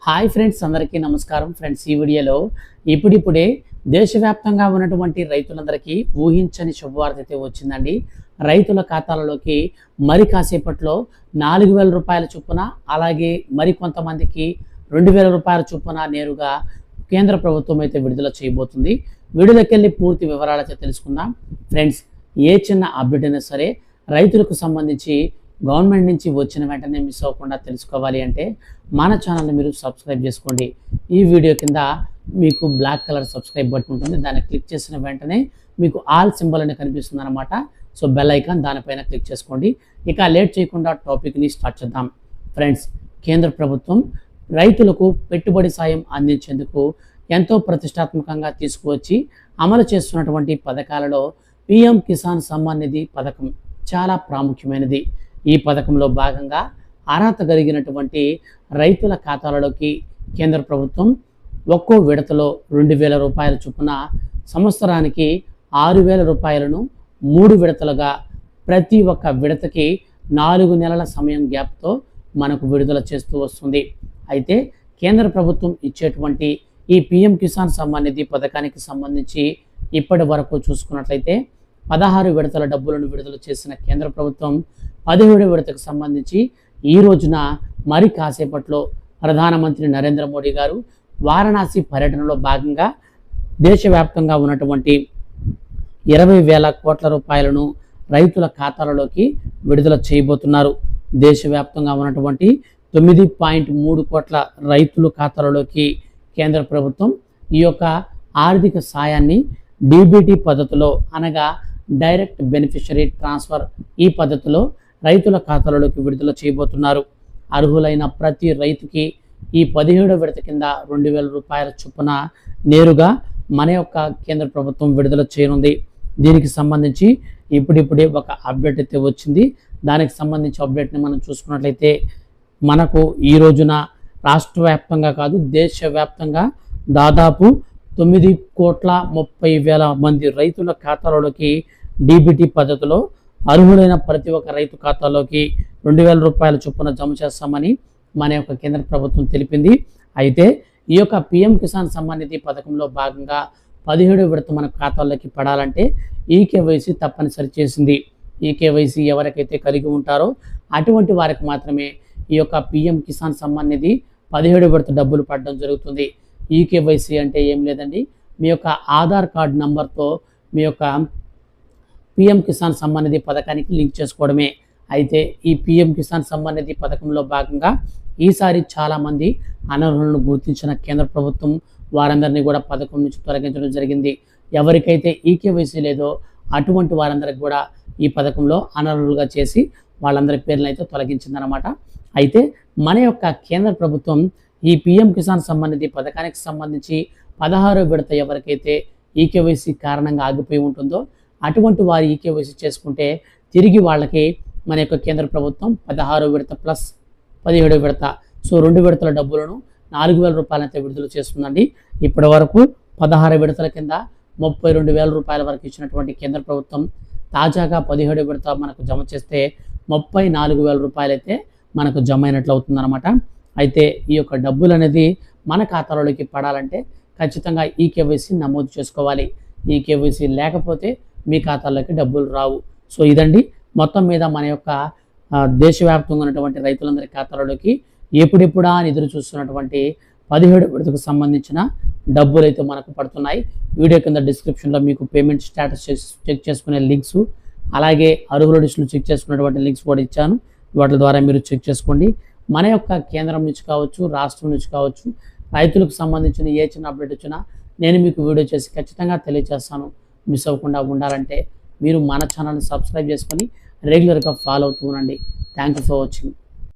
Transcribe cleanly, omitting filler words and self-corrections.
Hi friends, అందరికీ నమస్కారం. Friends, ఈ వీడియోలో ఇప్పుడిప్పుడే దేశవ్యాప్తంగా ఉన్నటువంటి రైతులందరికీ ఊహించని శుభవార్త అయితే వచ్చిందండి. రైతుల ఖాతాలలోకి మరి కాసేపట్లో 4,000 రూపాయల చొప్పున, అలాగే మరి కొంతమందికి 2,000 రూపాయల చొప్పున నేరుగా కేంద్ర ప్రభుత్వం అయితే విడుదల చేయబోతుంది. వీడియోలోకి వెళ్ళి పూర్తి వివరాలు అయితే తెలుసుకుందాం. ఫ్రెండ్స్, ఏ చిన్న అప్డేట్ అయినా సరే రైతులకు సంబంధించి గవర్నమెంట్ నుంచి వచ్చిన వెంటనే మిస్ అవ్వకుండా తెలుసుకోవాలి అంటే మన ఛానల్ని మీరు సబ్స్క్రైబ్ చేసుకోండి. ఈ వీడియో కింద మీకు బ్లాక్ కలర్ సబ్స్క్రైబ్ బటన్ ఉంటుంది. దాన్ని క్లిక్ చేసిన వెంటనే మీకు ఆల్ సింబల్ అని కనిపిస్తుంది అనమాట. సో బెల్ ఐకాన్ దానిపైన క్లిక్ చేసుకోండి. ఇక లేట్ చేయకుండా టాపిక్ని స్టార్ట్ చేద్దాం. ఫ్రెండ్స్, కేంద్ర ప్రభుత్వం రైతులకు పెట్టుబడి సాయం అందించేందుకు ఎంతో ప్రతిష్టాత్మకంగా తీసుకువచ్చి అమలు చేస్తున్నటువంటి పథకాలలో పిఎం కిసాన్ సమ్మాన్ నిధి పథకం చాలా ప్రాముఖ్యమైనది. ఈ పథకంలో భాగంగా అర్హత కలిగినటువంటి రైతుల ఖాతాలలోకి కేంద్ర ప్రభుత్వం ఒక్కో విడతలో 2,000 రూపాయల చొప్పున సంవత్సరానికి 6,000 రూపాయలను 3 విడతలుగా ప్రతి ఒక్క విడతకి 4 నెలల సమయం గ్యాప్తో మనకు విడుదల చేస్తూ వస్తుంది. అయితే కేంద్ర ప్రభుత్వం ఇచ్చేటువంటి ఈ పిఎం కిసాన్ సమ్మాన్ నిధి పథకానికి సంబంధించి ఇప్పటి వరకు చూసుకున్నట్లయితే 16 విడతల డబ్బులను విడుదల చేసిన కేంద్ర ప్రభుత్వం 17 విడతకు సంబంధించి ఈ రోజున మరి కాసేపట్లో ప్రధానమంత్రి నరేంద్ర మోడీ గారు వారణాసి పర్యటనలో భాగంగా దేశవ్యాప్తంగా ఉన్నటువంటి 20,000 కోట్ల రూపాయలను రైతుల ఖాతాలలోకి విడుదల చేయబోతున్నారు. దేశవ్యాప్తంగా ఉన్నటువంటి 9.3 కోట్ల రైతుల ఖాతాలలోకి కేంద్ర ప్రభుత్వం ఈ యొక్క ఆర్థిక సాయాన్ని డీబీటీ పద్ధతిలో, అనగా డైరెక్ట్ బెనిఫిషరీ ట్రాన్స్ఫర్, ఈ పద్ధతిలో రైతుల ఖాతాలలోకి విడుదల చేయబోతున్నారు. అర్హులైన ప్రతి రైతుకి ఈ 17వ విడత కింద 2,000 రూపాయల చొప్పున నేరుగా మన యొక్క కేంద్ర ప్రభుత్వం విడుదల చేయనుంది. దీనికి సంబంధించి ఇప్పుడిప్పుడే ఒక అప్డేట్ అయితే వచ్చింది. దానికి సంబంధించి అప్డేట్ని మనం చూసుకున్నట్లయితే మనకు ఈ రోజున రాష్ట్ర వ్యాప్తంగా కాదు, దేశవ్యాప్తంగా దాదాపు 9,30,00,000 మంది రైతుల ఖాతాలలోకి డీబీటీ పద్ధతిలో అర్హులైన ప్రతి ఒక్క రైతు ఖాతాలోకి 2,000 రూపాయల చొప్పున జమ చేస్తామని మన యొక్క కేంద్ర ప్రభుత్వం తెలిపింది. అయితే ఈ యొక్క పిఎం కిసాన్ సమ్మాన్ నిధి పథకంలో భాగంగా 17వ విడత మన ఖాతాల్లోకి పడాలంటే ఈకేవైసీ తప్పనిసరి చేసింది. ఈకేవైసీ ఎవరికైతే కలిగి ఉంటారో అటువంటి వారికి మాత్రమే ఈ యొక్క పిఎం కిసాన్ సమ్మాన్ నిధి 17వ విడత డబ్బులు పడడం జరుగుతుంది. ఈకేవైసీ అంటే ఏం లేదండి, మీ యొక్క ఆధార్ కార్డ్ నంబర్తో మీ యొక్క పిఎం కిసాన్ సమ్మాన్ నిధి పథకానికి లింక్ చేసుకోవడమే. అయితే ఈ పిఎం కిసాన్ సమ్మాన్ నిధి పథకంలో భాగంగా ఈసారి చాలామంది అనర్హులను గుర్తించిన కేంద్ర ప్రభుత్వం వారందరినీ కూడా పథకం నుంచి తొలగించడం జరిగింది. ఎవరికైతే ఈకేవైసీ లేదో అటువంటి వారందరికి కూడా ఈ పథకంలో అనర్హులుగా చేసి వాళ్ళందరి పేర్లను అయితే తొలగించిందనమాట. అయితే మన యొక్క కేంద్ర ప్రభుత్వం ఈ పిఎం కిసాన్ సమ్మాన్ నిధి పథకానికి సంబంధించి 16వ విడత ఎవరికైతే ఈకేవైసీ కారణంగా ఆగిపోయి ఉంటుందో అటువంటి వారు ఈకేవైసీ చేసుకుంటే తిరిగి వాళ్ళకి మన యొక్క కేంద్ర ప్రభుత్వం 16వ విడత ప్లస్ 17వ విడత, సో 2 విడతల డబ్బులను 4,000 రూపాయలైతే విడుదల చేస్తుందండి. ఇప్పటి వరకు 16 విడతల కింద 32,000 రూపాయల వరకు ఇచ్చినటువంటి కేంద్ర ప్రభుత్వం తాజాగా 17వ విడత మనకు జమ చేస్తే 34,000 రూపాయలైతే మనకు జమ అయినట్లు అవుతుందన్నమాట. అయితే ఈ యొక్క డబ్బులు అనేది మన ఖాతాలోకి పడాలంటే ఖచ్చితంగా ఈకేవైసీ నమోదు చేసుకోవాలి. ఈకేవైసీ లేకపోతే మీ ఖాతాల్లోకి డబ్బులు రావు. సో ఇదండి మొత్తం మీద మన యొక్క దేశవ్యాప్తంగా ఉన్నటువంటి రైతులందరి ఖాతాలలోకి ఎప్పుడెప్పుడా అని ఎదురు చూస్తున్నటువంటి 17వ విడతకు సంబంధించిన డబ్బులు అయితే మనకు పడుతున్నాయి. వీడియో కింద డిస్క్రిప్షన్లో మీకు పేమెంట్ స్టేటస్ చెక్ చేసుకునే లింక్స్, అలాగే అర్హుల లిస్టులు చెక్ చేసుకునేటువంటి లింక్స్ కూడా ఇచ్చాను. వాటి ద్వారా మీరు చెక్ చేసుకోండి. మన యొక్క కేంద్రం నుంచి కావచ్చు, రాష్ట్రం నుంచి కావచ్చు, రైతులకు సంబంధించిన ఏ చిన్న అప్డేట్ వచ్చినా నేను మీకు వీడియో చేసి ఖచ్చితంగా తెలియజేస్తాను. మిస్ అవ్వకుండా ఉండాలంటే మీరు మన ఛానల్ని సబ్స్క్రైబ్ చేసుకొని రెగ్యులర్గా ఫాలో అవుతూ ఉండండి. Thank you for watching.